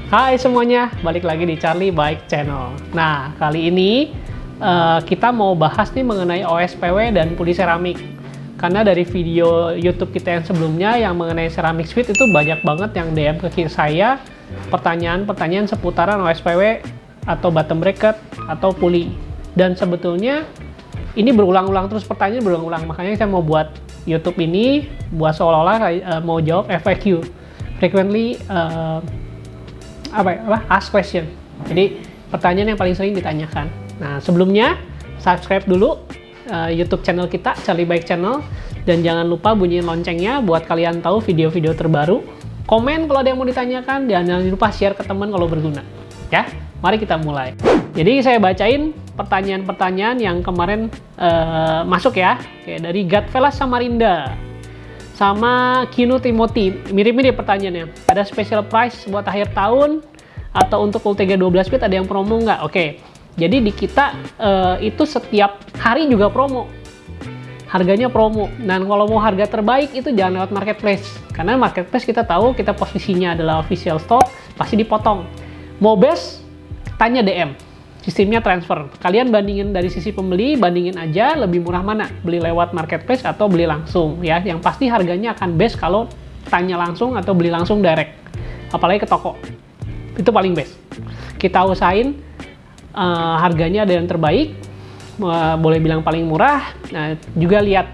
Hai semuanya, balik lagi di Charlie Bike Channel. Nah, kali ini kita mau bahas nih mengenai OSPW dan puli seramik. Karena dari video YouTube kita yang sebelumnya yang mengenai ceramic suite itu banyak banget yang DM ke saya pertanyaan-pertanyaan seputaran OSPW atau bottom bracket atau puli. Dan sebetulnya ini berulang-ulang terus, pertanyaan berulang-ulang. Makanya saya mau buat YouTube ini buat seolah-olah mau jawab FAQ, frequently ask question. Jadi pertanyaan yang paling sering ditanyakan. Nah, sebelumnya subscribe dulu YouTube channel kita, Charlie Bike Channel, dan jangan lupa bunyiin loncengnya buat kalian tahu video-video terbaru. Komen kalau ada yang mau ditanyakan, dan jangan lupa share ke teman kalau berguna. Ya, mari kita mulai. Jadi saya bacain pertanyaan-pertanyaan yang kemarin masuk ya. Oke, dari Godfellas Samarinda sama Kino Timothy, mirip-mirip pertanyaannya. Ada special price buat akhir tahun atau untuk Ultegra 12 speed ada yang promo nggak? Oke, jadi di kita itu setiap hari juga promo, harganya promo. Dan kalau mau harga terbaik itu jangan lewat marketplace, karena marketplace kita tahu kita posisinya adalah official store, pasti dipotong. Mau best, tanya DM. Sistemnya transfer. Kalian bandingin dari sisi pembeli, bandingin aja lebih murah mana, beli lewat marketplace atau beli langsung ya. Yang pasti harganya akan best kalau tanya langsung atau beli langsung direct. Apalagi ke toko. Itu paling best. Kita usahain harganya ada yang terbaik, boleh bilang paling murah. Nah, juga lihat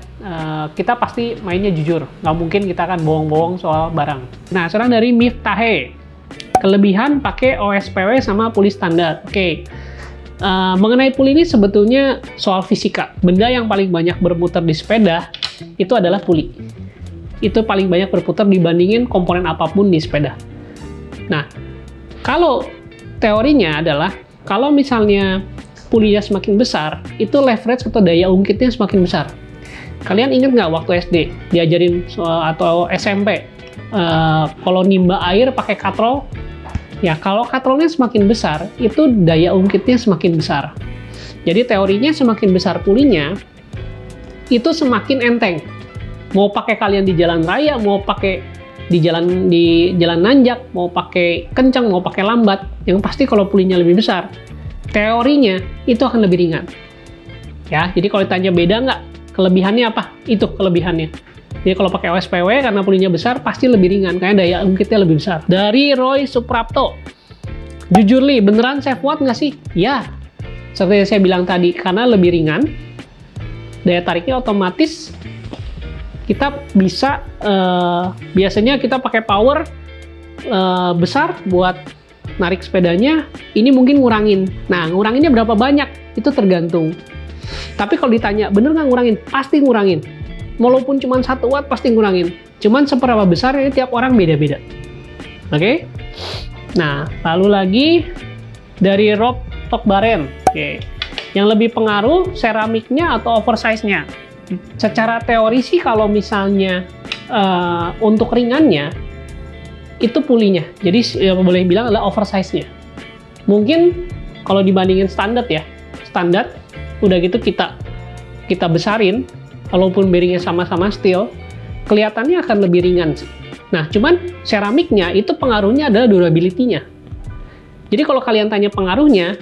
kita pasti mainnya jujur. Nggak mungkin kita akan bohong-bohong soal barang. Nah, sekarang dari Miftahe. Kelebihan pakai OSPW sama puli standar. Oke. Mengenai puli ini sebetulnya soal fisika. Benda yang paling banyak berputar di sepeda itu adalah puli. Itu paling banyak berputar dibandingin komponen apapun di sepeda. Nah, kalau teorinya adalah kalau misalnya pulinya semakin besar, itu leverage atau daya ungkitnya semakin besar. Kalian ingat nggak waktu SD diajarin atau SMP kalau nimba air pakai katrol? Ya, kalau katrolnya semakin besar, itu daya ungkitnya semakin besar. Jadi teorinya semakin besar pulinya, itu semakin enteng. Mau pakai kalian di jalan raya, mau pakai di jalan nanjak, mau pakai kencang, mau pakai lambat, yang pasti kalau pulinya lebih besar, teorinya itu akan lebih ringan. Ya, jadi kalau ditanya beda nggak, kelebihannya apa? Itu kelebihannya. Jadi kalau pakai OSPW karena pulinya besar pasti lebih ringan, karena daya ungkitnya lebih besar. Dari Roy Suprapto, jujur Li, beneran saya kuat nggak sih? Ya, seperti yang saya bilang tadi, karena lebih ringan, daya tariknya otomatis kita bisa, biasanya kita pakai power besar buat narik sepedanya, ini mungkin ngurangin. Nah, nguranginnya berapa banyak? Itu tergantung. Tapi kalau ditanya, bener nggak ngurangin? Pasti ngurangin. Walaupun cuma 1 watt pasti ngurangin. Cuman seberapa besar ini tiap orang beda-beda. Oke? Nah, lalu lagi dari Rob Tokbaren. Oke. Yang lebih pengaruh seramiknya atau oversize-nya? Secara teori sih kalau misalnya untuk ringannya itu pulinya. Jadi boleh bilang adalah oversize-nya. Mungkin kalau dibandingin standar ya. Standar udah gitu kita besarin, walaupun bearingnya sama-sama steel, kelihatannya akan lebih ringan sih. Nah, cuman seramiknya itu pengaruhnya adalah durability-nya. Jadi kalau kalian tanya pengaruhnya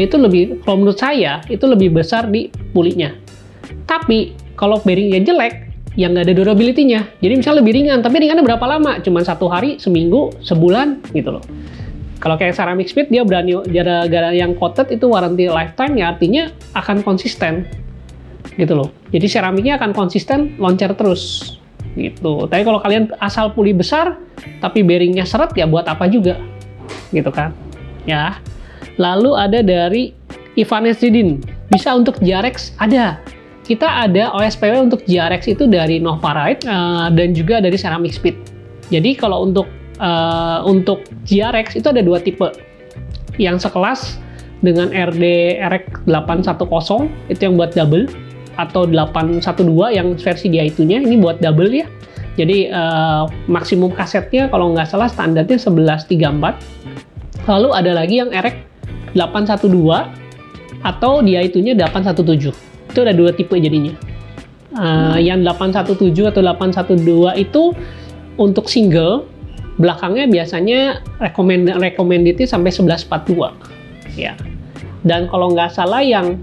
itu lebih, kalau menurut saya, itu lebih besar di pulinya. Tapi, kalau bearingnya jelek, ya nggak ada durability-nya. Jadi misalnya lebih ringan, tapi ringannya berapa lama? Cuman 1 hari, seminggu, sebulan, gitu loh. Kalau kayak ceramic speed, dia berani, gara-gara yang coated itu warranty lifetime, ya artinya akan konsisten. Gitu loh. Jadi seramiknya akan konsisten loncer terus gitu. Tapi kalau kalian asal puli besar tapi bearingnya seret, ya buat apa juga gitu kan ya. Lalu ada dari Ivan Esridin, bisa untuk GRX? Ada. Kita ada OSPW untuk GRX itu dari Novaride dan juga dari ceramic speed. Jadi kalau untuk GRX itu ada 2 tipe, yang sekelas dengan RD RX 810 itu yang buat double, atau 812 yang versi dia itunya, ini buat double ya. Jadi maksimum kasetnya kalau nggak salah standarnya 1134. Lalu ada lagi yang RX 812 atau dia itunya 817. Itu ada 2 tipe jadinya. Yang 817 atau 812 itu untuk single belakangnya biasanya recommended sampai 1142 ya. Dan kalau nggak salah yang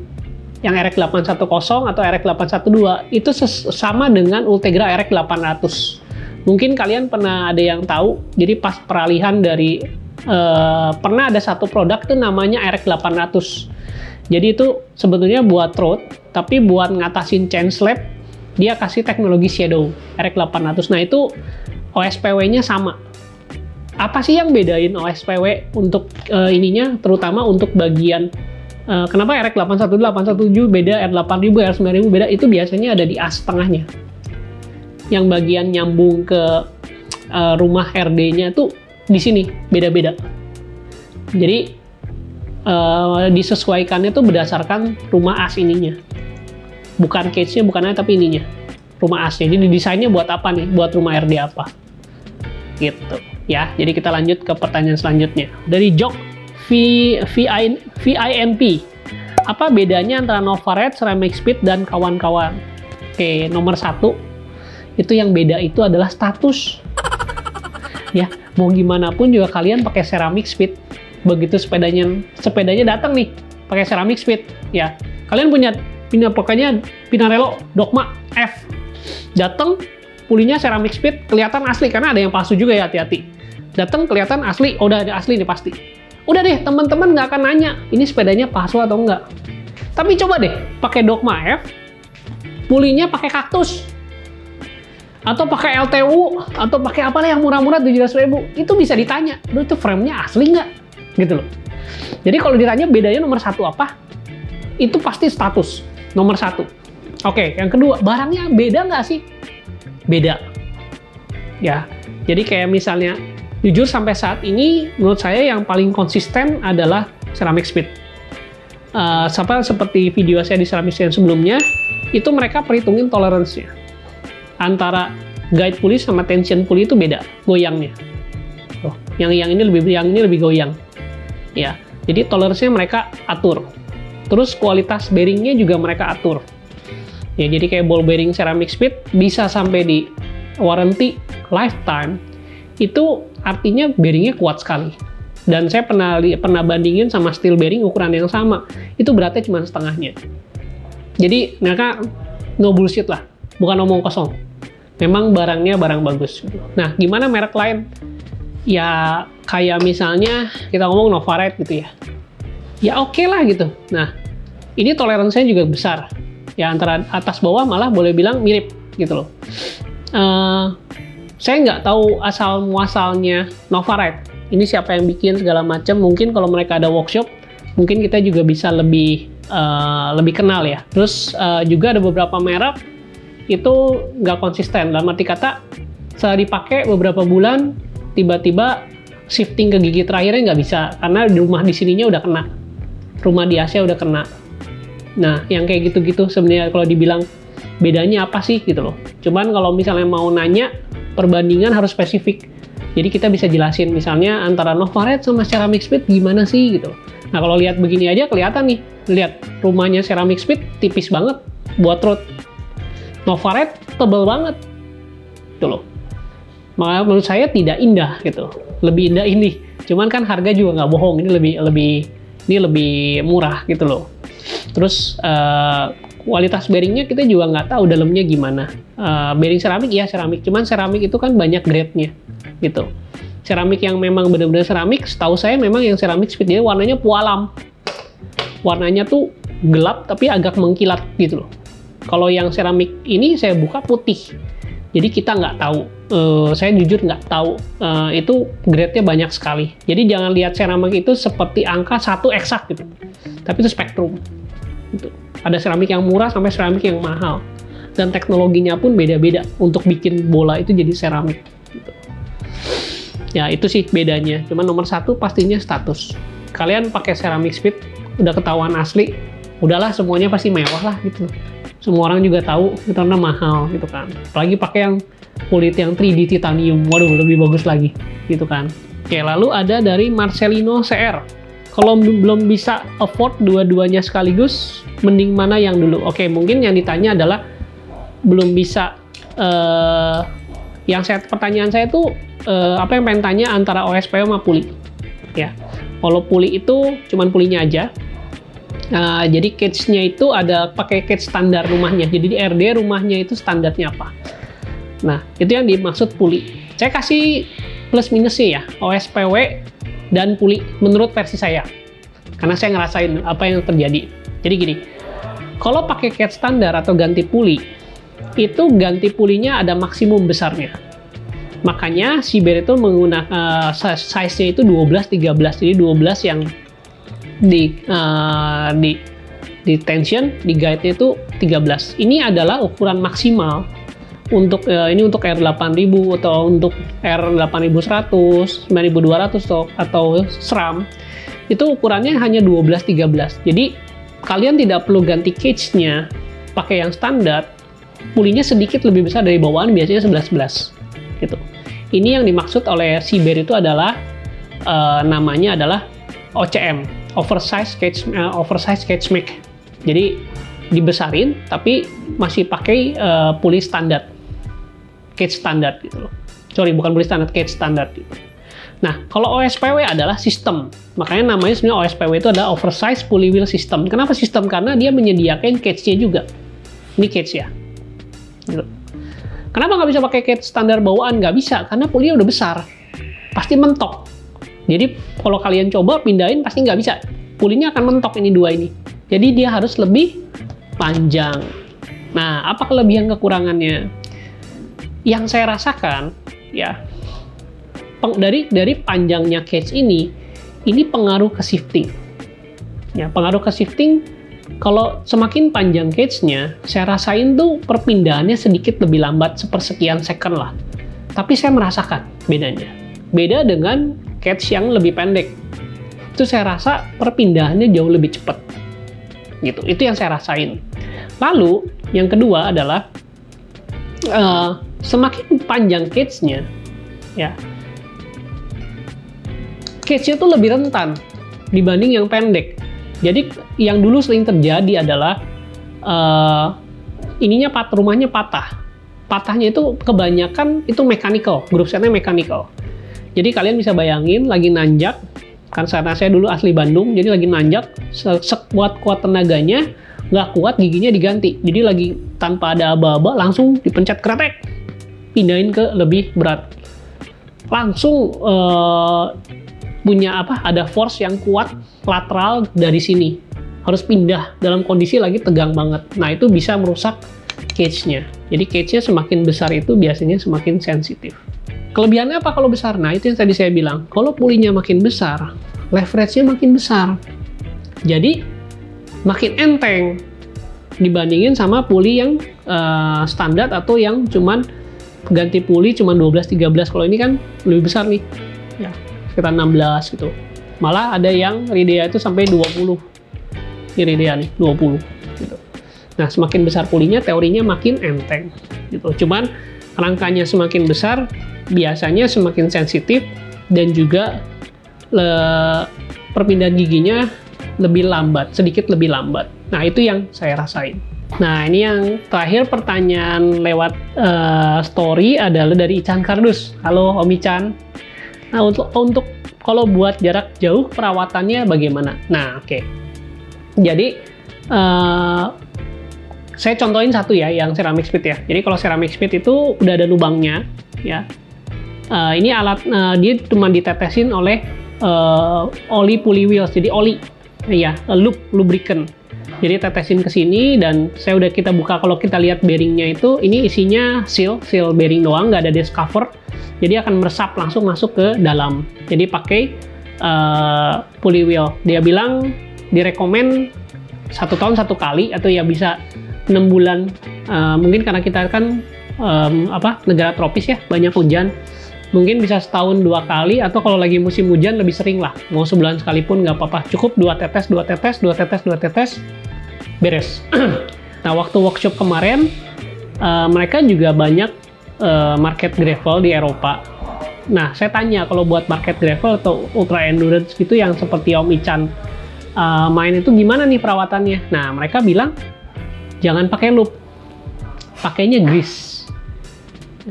RX 810 atau RX 812 itu sama dengan Ultegra RX 800. Mungkin kalian pernah ada yang tahu, jadi pas peralihan dari pernah ada satu produk tuh namanya RX 800. Jadi itu sebetulnya buat road, tapi buat ngatasin chain slap dia kasih teknologi shadow RX 800. Nah itu OSPW-nya sama. Apa sih yang bedain OSPW untuk ininya, terutama untuk bagian kenapa RX 817 beda, R8000, R9000 beda? Itu biasanya ada di as tengahnya. Yang bagian nyambung ke rumah RD-nya tuh di sini beda-beda. Jadi disesuaikannya tuh berdasarkan rumah as ininya. Bukan cage-nya, bukan tapi ininya. Rumah asnya. Jadi desainnya buat apa nih? Buat rumah RD apa? Gitu. Ya, jadi kita lanjut ke pertanyaan selanjutnya. Dari Jok VINP. Apa bedanya antara Novared, Ceramic Speed, dan kawan-kawan? Oke, nomor 1. Itu yang beda itu adalah status. Ya, mau gimana pun juga kalian pakai Ceramic Speed. Begitu sepedanya datang nih, pakai Ceramic Speed. Ya, kalian punya pokoknya Pinarello Dogma F. Datang, pulinya Ceramic Speed, kelihatan asli, karena ada yang palsu juga ya, hati-hati. Datang kelihatan asli, oh, udah ada asli nih pasti. Udah deh, teman-teman nggak akan nanya ini sepedanya palsu atau enggak. Tapi coba deh pakai Dogma F, pulinya pakai kaktus, atau pakai LTU, atau pakai apalah yang murah-murah 700.000, itu bisa ditanya, itu frame-nya asli nggak? Gitu loh. Jadi kalau ditanya bedanya nomor 1 apa? Itu pasti status, nomor 1. Oke, yang kedua, barangnya beda nggak sih? Beda. Ya, jadi kayak misalnya, jujur sampai saat ini menurut saya yang paling konsisten adalah Ceramic Speed. Seperti video saya di Ceramic Speed sebelumnya, itu mereka perhitungin toleransinya. Antara guide pulley sama tension pulley itu beda goyangnya. Oh, yang ini lebih goyang. Ya, jadi toleransinya mereka atur. Terus kualitas bearingnya juga mereka atur. Ya, jadi kayak ball bearing Ceramic Speed bisa sampai di warranty lifetime. Itu artinya bearingnya kuat sekali. Dan saya pernah bandingin sama steel bearing ukuran yang sama. Itu beratnya cuma setengahnya. Jadi mereka no bullshit lah. Bukan omong kosong. Memang barangnya barang bagus. Nah, gimana merek lain? Ya, kayak misalnya kita ngomong Novared gitu ya. Ya oke lah gitu. Nah, ini toleransinya juga besar. Ya, antara atas bawah malah boleh bilang mirip gitu loh. Saya nggak tahu asal muasalnya Novared. Ini siapa yang bikin segala macam. Mungkin kalau mereka ada workshop, mungkin kita juga bisa lebih kenal ya. Terus juga ada beberapa merek itu nggak konsisten. Dalam arti kata, setelah dipakai beberapa bulan, tiba-tiba shifting ke gigi terakhirnya nggak bisa. Karena di rumah di sininya udah kena. Rumah di Asia udah kena. Nah, yang kayak gitu-gitu sebenarnya kalau dibilang bedanya apa sih gitu loh. Cuman kalau misalnya mau nanya, perbandingan harus spesifik. Jadi kita bisa jelasin misalnya antara Novared sama Ceramic Speed gimana sih gitu. Nah kalau lihat begini aja kelihatan nih. Lihat rumahnya Ceramic Speed tipis banget buat road. Novared tebel banget. Gitu loh. Makanya menurut saya tidak indah gitu. Lebih indah ini. Cuman kan harga juga nggak bohong. Ini lebih murah gitu loh. Terus kualitas bearingnya kita juga nggak tahu dalamnya gimana. Bearing seramik ya seramik, cuman seramik itu kan banyak grade-nya gitu. Seramik yang memang benar-benar seramik, setahu saya memang yang Ceramic Speed dia warnanya pualam. Warnanya tuh gelap tapi agak mengkilat gitu loh. Kalau yang seramik ini saya buka putih. Jadi kita nggak tahu. Saya jujur nggak tahu. Itu grade-nya banyak sekali. Jadi jangan lihat seramik itu seperti angka 1 eksak gitu. Tapi itu spektrum. Gitu. Ada seramik yang murah sampai seramik yang mahal. Dan teknologinya pun beda-beda. Untuk bikin bola itu jadi seramik. Gitu. Ya itu sih bedanya. Cuman nomor 1 pastinya status. Kalian pakai Ceramic Speed, udah ketahuan asli, udahlah semuanya pasti mewah lah gitu. Semua orang juga tahu itu karena mahal gitu kan. Apalagi pakai yang kulit yang 3D titanium, waduh lebih bagus lagi gitu kan. Oke, lalu ada dari Marcelino CR. Kalau belum bisa afford dua-duanya sekaligus, mending mana yang dulu? Oke, mungkin yang ditanya adalah belum bisa. Pertanyaan saya tuh apa yang pengen tanya antara OSPW sama puli. Ya, kalau puli itu cuman pulinya aja. Jadi cage-nya itu ada pakai cage standar rumahnya. Jadi di RD rumahnya itu standarnya apa. Nah, itu yang dimaksud puli. Saya kasih plus minusnya ya, OSPW dan puli menurut versi saya. Karena saya ngerasain apa yang terjadi. Jadi gini, kalau pakai cage standar atau ganti puli, itu ganti pulinya ada maksimum besarnya. Makanya si bear itu menggunakan size-nya itu 12-13. Jadi 12 yang di tension, di guide-nya itu 13. Ini adalah ukuran maksimal untuk ini untuk R8000 atau untuk R8100, 9200 atau SRAM. Itu ukurannya hanya 12-13. Jadi kalian tidak perlu ganti cage-nya pakai yang standar. Pulinya sedikit lebih besar dari bawaan, biasanya 11-11 gitu. Ini yang dimaksud oleh si bear itu adalah namanya adalah OCM, oversize cage make. Jadi dibesarin tapi masih pakai puli standar, cage standar gitu loh. Sorry, bukan puli standar, cage standar gitu. Nah, kalau OSPW adalah sistem. Makanya namanya sebenarnya OSPW itu adalah oversize pulley wheel system. Kenapa sistem? Karena dia menyediakan cage-nya juga. Ini cage ya. Gitu. Kenapa nggak bisa pakai cage standar bawaan? Nggak bisa, karena pulinya udah besar. Pasti mentok. Jadi kalau kalian coba pindahin, pasti nggak bisa. Pulinya akan mentok ini dua ini. Jadi dia harus lebih panjang. Nah, apa kelebihan kekurangannya? Yang saya rasakan, ya, dari panjangnya cage ini pengaruh ke shifting. Ya, pengaruh ke shifting. Kalau semakin panjang cage-nya, saya rasain tuh perpindahannya sedikit lebih lambat, sepersekian second lah. Tapi saya merasakan bedanya. Beda dengan cage yang lebih pendek. Itu saya rasa perpindahannya jauh lebih cepat. Gitu. Itu yang saya rasain. Lalu, yang kedua adalah semakin panjang cage-nya, ya, cage-nya tuh lebih rentan dibanding yang pendek. Jadi yang dulu sering terjadi adalah rumahnya patah. Patahnya itu kebanyakan itu mechanical, grup setnya mechanical. Jadi kalian bisa bayangin lagi nanjak, kan karena saya dulu asli Bandung, jadi lagi nanjak, sekuat-kuat tenaganya, nggak kuat giginya diganti. Jadi lagi tanpa ada aba-aba, langsung dipencet kretek, pindahin ke lebih berat. Langsung punya ada force yang kuat lateral dari sini, harus pindah dalam kondisi lagi tegang banget. Nah, itu bisa merusak cage-nya. Jadi cage-nya semakin besar itu biasanya semakin sensitif. Kelebihannya apa kalau besar? Nah, itu yang tadi saya bilang, kalau pulinya makin besar, leverage-nya makin besar, jadi makin enteng dibandingin sama puli yang standar atau yang cuman ganti puli cuma 12-13. Kalau ini kan lebih besar nih, ya, sekitar 16 gitu. Malah ada yang Ridea itu sampai 20. Ini Ridea nih, 20 gitu. Nah, semakin besar pulinya, teorinya makin enteng gitu. Cuman rangkanya semakin besar, biasanya semakin sensitif dan juga perpindahan giginya lebih lambat, sedikit lebih lambat. Nah, itu yang saya rasain. Nah, ini yang terakhir pertanyaan lewat story adalah dari Ican Kardus. Halo Om Ican. Nah, untuk kalau buat jarak jauh perawatannya bagaimana? Nah, oke. Jadi saya contohin satu ya, yang ceramic speed ya. Jadi kalau ceramic speed itu udah ada lubangnya, ya. Ini alat dia cuma ditetesin oleh oli pulley wheels, jadi oli, ya, lubricant. Jadi tetesin ke sini dan kita buka. Kalau kita lihat bearingnya itu, ini isinya seal bearing doang, nggak ada disc cover. Jadi akan meresap langsung masuk ke dalam. Jadi pakai pulley wheel. Dia bilang direkomend 1 tahun 1 kali atau ya bisa 6 bulan. Mungkin karena kita kan negara tropis ya, banyak hujan. Mungkin bisa setahun 2 kali, atau kalau lagi musim hujan lebih sering lah. Mau sebulan sekalipun nggak apa-apa. Cukup 2 tetes, beres. Nah, waktu workshop kemarin, mereka juga banyak market gravel di Eropa. Nah, saya tanya kalau buat market gravel atau ultra endurance gitu yang seperti Om Ican main itu gimana nih perawatannya? Nah, mereka bilang jangan pakai loop, pakainya grease.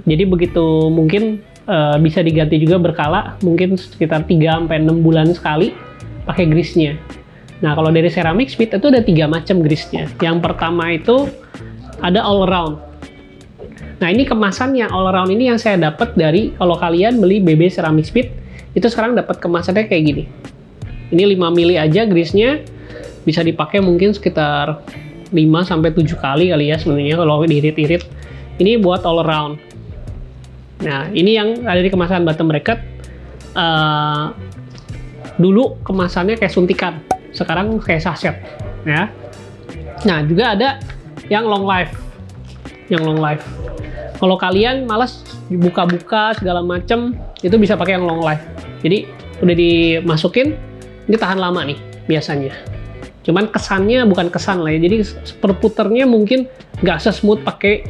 Jadi begitu mungkin bisa diganti juga berkala, mungkin sekitar 3-6 bulan sekali pakai grease-nya. Nah, kalau dari Ceramic Speed itu ada 3 macam grease-nya. Yang pertama itu ada all around. Nah, ini kemasan yang all around ini yang saya dapat dari, kalau kalian beli BB Ceramic Speed, itu sekarang dapat kemasannya kayak gini. Ini 5 mili aja grease-nya, bisa dipakai mungkin sekitar 5-7 kali ya sebenarnya kalau diirit-irit. Ini buat all around. Nah, ini yang ada di kemasan bottom bracket. Dulu kemasannya kayak suntikan, sekarang kayak sachet ya. Nah, juga ada yang long life. Yang long life. Kalau kalian malas dibuka-buka segala macem, itu bisa pakai yang long life. Jadi udah dimasukin, ini tahan lama nih biasanya. Cuman kesannya bukan kesan lah ya. Jadi perputernya mungkin nggak se-smooth pakai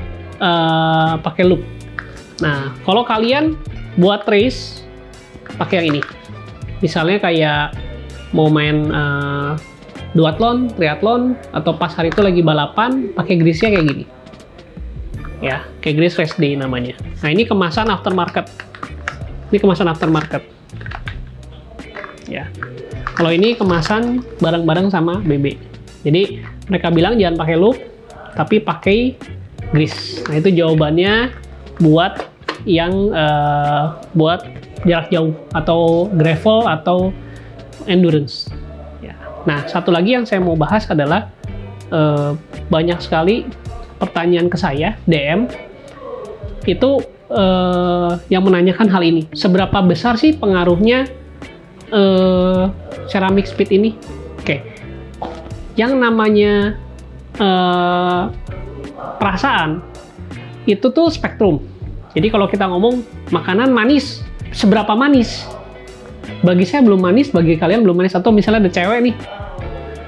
loop. Nah, kalau kalian buat race pakai yang ini. Misalnya kayak mau main duathlon, triathlon, atau pas hari itu lagi balapan, pakai grease-nya kayak gini. Ya, kayak grease race day namanya. Nah, ini kemasan aftermarket. Ini kemasan aftermarket. Ya. Kalau ini kemasan bareng-bareng sama BB. Jadi, mereka bilang jangan pakai loop, tapi pakai grease. Nah, itu jawabannya buat yang buat jarak jauh atau gravel atau endurance. Ya. Nah, satu lagi yang saya mau bahas adalah banyak sekali pertanyaan ke saya DM itu yang menanyakan hal ini. Seberapa besar sih pengaruhnya Ceramic Speed ini? Oke. Yang namanya perasaan itu tuh spektrum. Jadi kalau kita ngomong makanan manis, seberapa manis? Bagi saya belum manis, bagi kalian belum manis. Atau misalnya ada cewek nih,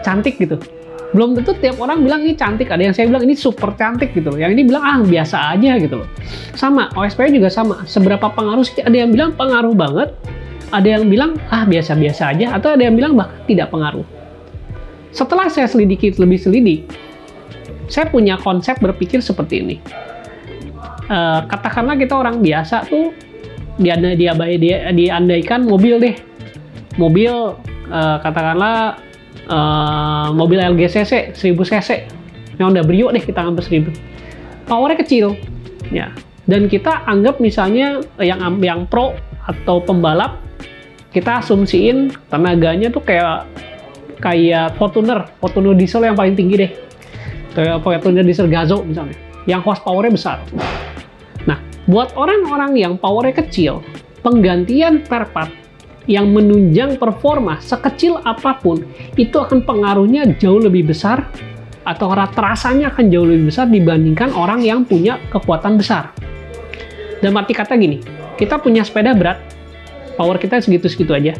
cantik gitu. Belum tentu tiap orang bilang ini cantik. Ada yang saya bilang ini super cantik gitu loh. Yang ini bilang biasa aja gitu loh. Sama, OSPW juga sama. Seberapa pengaruh sih? Ada yang bilang pengaruh banget. Ada yang bilang biasa-biasa aja. Atau ada yang bilang bahkan tidak pengaruh. Setelah saya selidiki lebih selidik, saya punya konsep berpikir seperti ini. Katakanlah kita orang biasa tuh diandaikan mobil deh. Mobil katakanlah mobil LGCC 1000 cc. Yang Honda Brio deh kita anggap 1000. Powernya kecil. Ya. Dan kita anggap misalnya yang pro atau pembalap, kita asumsiin tenaganya tuh kayak Fortuner diesel yang paling tinggi deh. Fortuner diesel Gazoo misalnya. Yang horsepower-nya besar. Nah, buat orang-orang yang powernya kecil, penggantian spare part yang menunjang performa sekecil apapun, itu akan pengaruhnya jauh lebih besar, atau terasanya akan jauh lebih besar dibandingkan orang yang punya kekuatan besar. Dan arti kata gini, kita punya sepeda berat, power kita segitu-segitu aja.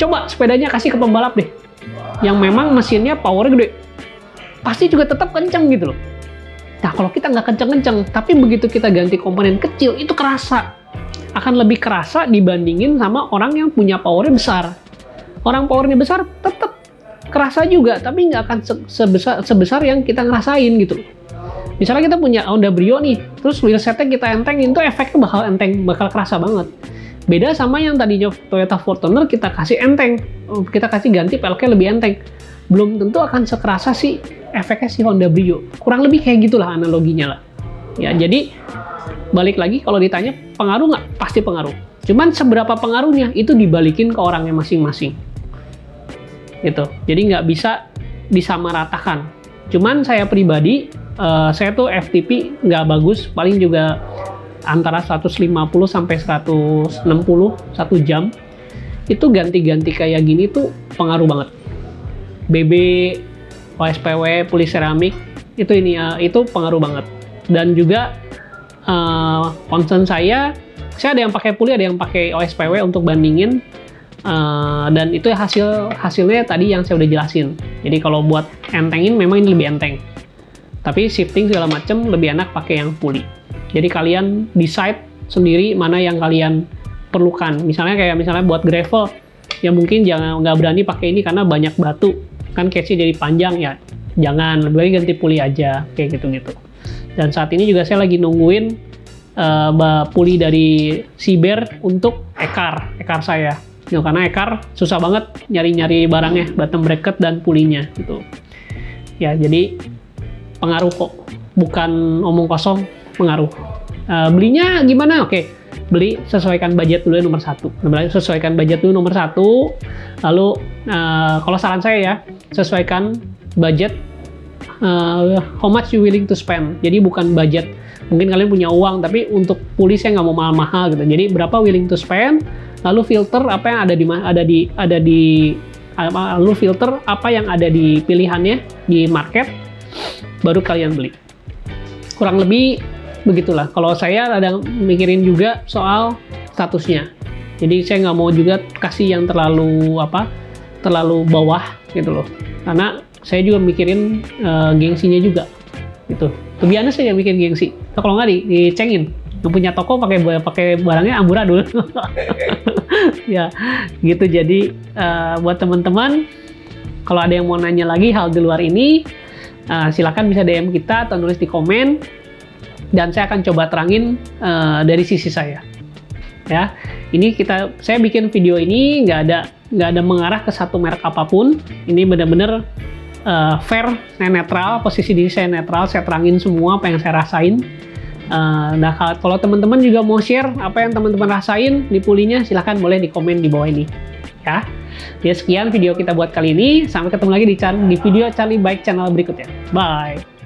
Coba sepedanya kasih ke pembalap deh, yang memang mesinnya powernya gede, pasti juga tetap kenceng gitu loh. Nah, kalau kita nggak kenceng-kenceng, tapi begitu kita ganti komponen kecil, itu kerasa. Akan lebih kerasa dibandingin sama orang yang punya powernya besar. Orang powernya besar tetap kerasa juga, tapi nggak akan sebesar yang kita ngerasain gitu. Misalnya kita punya Honda Brio nih, terus wheelsetnya kita entengin, itu efeknya bakal kerasa banget. Beda sama yang tadinya Toyota Fortuner kita kasih enteng, kita kasih ganti peleknya lebih enteng. Belum tentu akan sekerasa sih efeknya si Honda Brio. Kurang lebih kayak gitulah analoginya lah. Ya, jadi balik lagi kalau ditanya pengaruh nggak? Pasti pengaruh. Cuman seberapa pengaruhnya itu dibalikin ke orangnya masing-masing. Gitu. Jadi nggak bisa disamaratakan. Cuman saya pribadi, saya tuh FTP nggak bagus, paling juga antara 150 sampai 160 1 jam. Itu ganti-ganti kayak gini tuh pengaruh banget. BB, OSPW, puli seramik, itu pengaruh banget. Dan juga concern saya ada yang pakai puli, ada yang pakai OSPW untuk bandingin, dan itu hasilnya tadi yang saya udah jelasin. Jadi kalau buat entengin memang ini lebih enteng, tapi shifting segala macam lebih enak pakai yang puli. Jadi kalian decide sendiri mana yang kalian perlukan. Misalnya buat gravel, ya mungkin nggak berani pakai ini karena banyak batu, kan case-nya jadi panjang ya. Jangan, lebih baik ganti puli aja kayak gitu-gitu. Dan saat ini juga saya lagi nungguin puli dari Siber untuk ekar saya. Gitu, karena ekar susah banget nyari-nyari barangnya, bottom bracket dan pulinya gitu. Ya, jadi pengaruh kok, bukan omong kosong, pengaruh. Belinya gimana? Oke, beli sesuaikan budget dulu nomor satu. Sesuaikan budget dulu nomor satu. Lalu kalau saran saya ya, sesuaikan budget, how much you willing to spend. Jadi bukan budget, mungkin kalian punya uang tapi untuk puli saya nggak mau mahal-mahal gitu. Jadi berapa willing to spend, lalu filter apa yang lalu filter apa yang ada di pilihannya di market, baru kalian beli. Kurang lebih begitulah. Kalau saya ada mikirin juga soal statusnya. Jadi saya nggak mau juga kasih yang terlalu bawah gitu loh. Karena saya juga mikirin gengsinya juga gitu. Kebiasaan saya yang mikirin gengsi. Kalau nggak dicengin. Yang punya toko pakai barangnya amburadul. Ya gitu. Jadi buat teman-teman, kalau ada yang mau nanya lagi hal di luar ini, silakan bisa DM kita atau nulis di komen, dan saya akan coba terangin dari sisi saya. Ya, ini saya bikin video ini nggak ada mengarah ke satu merek apapun. Ini benar-benar fair, saya netral, posisi diri saya netral, saya terangin semua apa yang saya rasain. Nah, kalau teman-teman juga mau share apa yang teman-teman rasain di pulinya, silahkan boleh di komen di bawah ini. Ya, sekian video kita buat kali ini. Sampai ketemu lagi di video Charlie Bike Channel berikutnya. Bye.